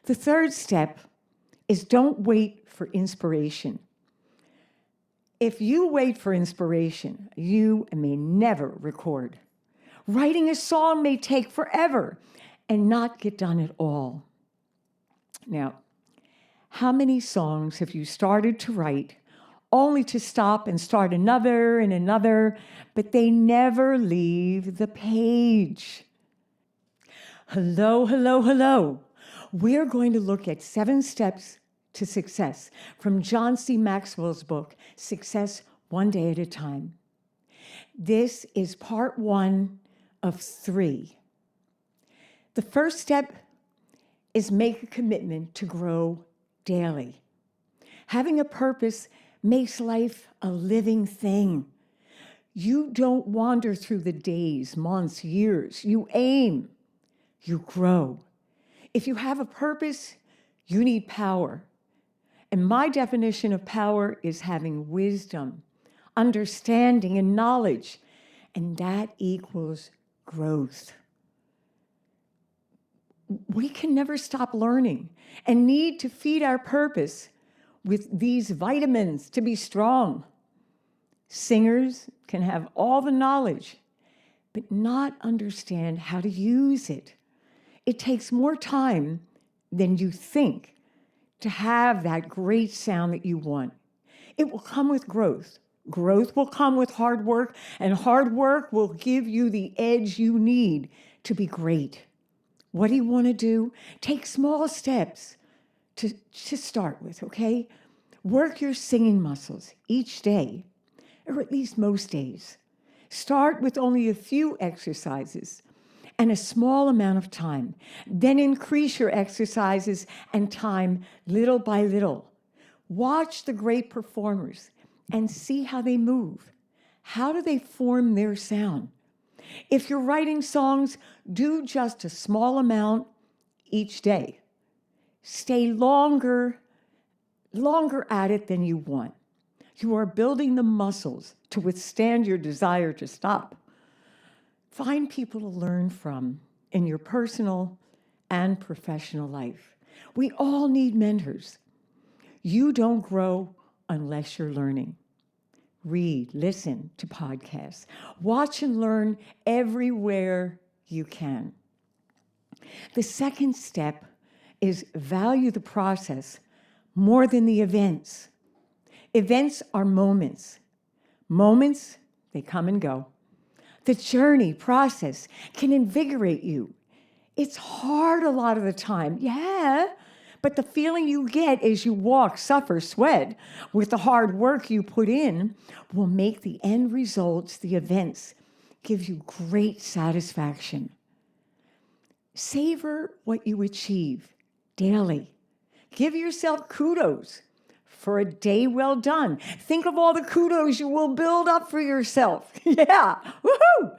The third step is don't wait for inspiration. If you wait for inspiration, you may never record. Writing a song may take forever and not get done at all. Now, how many songs have you started to write only to stop and start another and another, but they never leave the page? Hello, hello, hello. We're going to look at 7 steps to success from John C. Maxwell's book, Success One Day at a Time. This is part 1 of 3. The first step is make a commitment to grow daily. Having a purpose makes life a living thing. You don't wander through the days, months, years. You aim, you grow. If you have a purpose, you need power. And my definition of power is having wisdom, understanding, and knowledge. And that equals growth. We can never stop learning and need to feed our purpose with these vitamins to be strong. Singers can have all the knowledge, but not understand how to use it. It takes more time than you think to have that great sound that you want. It will come with growth. Growth will come with hard work, and hard work will give you the edge you need to be great. What do you want to do? Take small steps to start with, okay? Work your singing muscles each day, or at least most days. Start with only a few exercises and a small amount of time. Then increase your exercises and time little by little. Watch the great performers and see how they move. How do they form their sound? If you're writing songs, do just a small amount each day. Stay longer at it than you want. You are building the muscles to withstand your desire to stop. Find people to learn from in your personal and professional life. We all need mentors. You don't grow unless you're learning. Read, listen to podcasts. Watch and learn everywhere you can. The second step is value the process more than the events. Events are moments. Moments, they come and go. The journey process can invigorate you. It's hard a lot of the time, yeah, but the feeling you get as you walk, suffer, sweat with the hard work you put in will make the end results, the events, give you great satisfaction. Savor what you achieve daily. Give yourself kudos for a day well done. Think of all the kudos you will build up for yourself. Yeah, woohoo!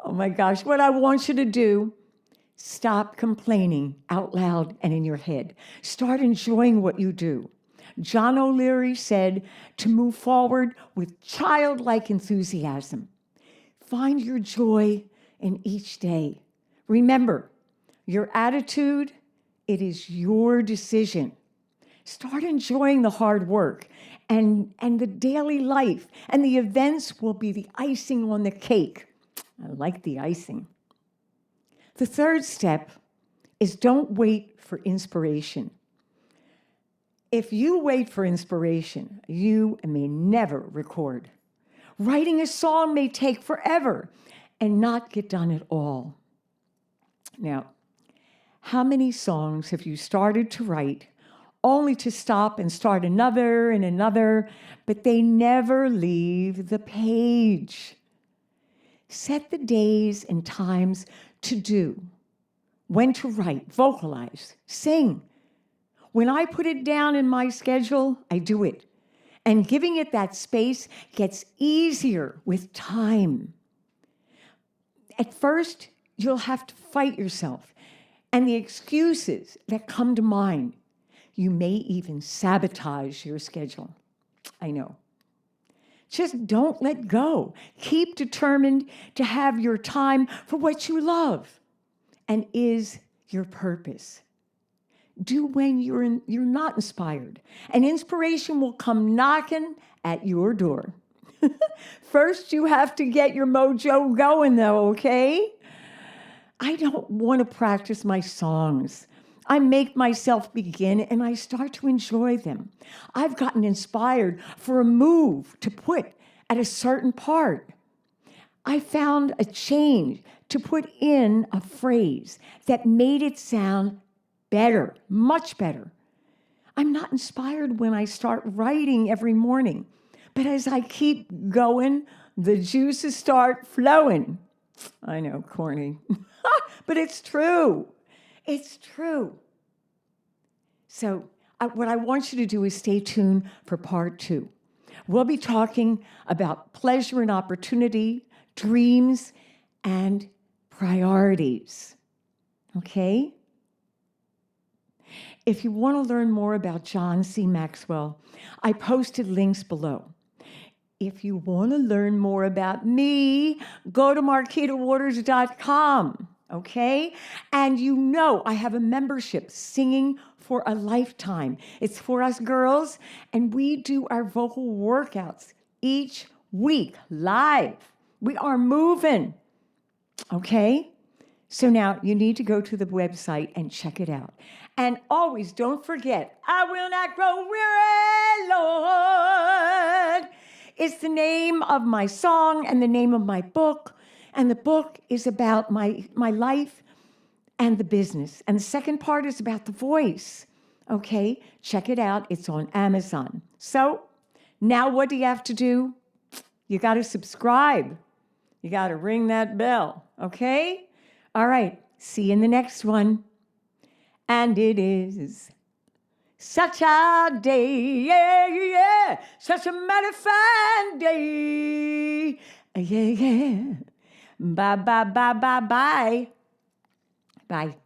Oh my gosh, what I want you to do, stop complaining out loud and in your head. Start enjoying what you do. John O'Leary said to move forward with childlike enthusiasm. Find your joy in each day. Remember, your attitude, it is your decision. Start enjoying the hard work and the daily life, and the events will be the icing on the cake. I like the icing. The third step is don't wait for inspiration. If you wait for inspiration, you may never record. Writing a song may take forever and not get done at all. Now, how many songs have you started to write only to stop and start another and another, but they never leave the page? Set the days and times to do, when to write, vocalize, sing. When I put it down in my schedule, I do it. And giving it that space gets easier with time. At first, you'll have to fight yourself and the excuses that come to mind. You may even sabotage your schedule. I know. Just don't let go. Keep determined to have your time for what you love and is your purpose. Do when you're not inspired, and inspiration will come knocking at your door. First, you have to get your mojo going, though, okay? I don't want to practice my songs. I make myself begin and I start to enjoy them. I've gotten inspired for a move to put at a certain part. I found a change to put in a phrase that made it sound better, much better. I'm not inspired when I start writing every morning, but as I keep going, the juices start flowing. I know, corny, but it's true. It's true. So what I want you to do is stay tuned for part 2. We'll be talking about pleasure and opportunity, dreams, and priorities. Okay? If you want to learn more about John C. Maxwell, I posted links below. If you want to learn more about me, go to marquitawaters.com, okay? And you know I have a membership, Singing for a Lifetime. It's for us girls, and we do our vocal workouts each week live. We are moving, okay? So now you need to go to the website and check it out. And always don't forget, I will not grow weary, Lord. It's the name of my song and the name of my book. And the book is about my life and the business. And the second part is about the voice. Okay, check it out. It's on Amazon. So now what do you have to do? You got to subscribe. You got to ring that bell. Okay? All right. See you in the next one. And it is such a day, yeah, yeah, such a mighty fine day, yeah, yeah. Bye, bye, bye, bye, bye. Bye.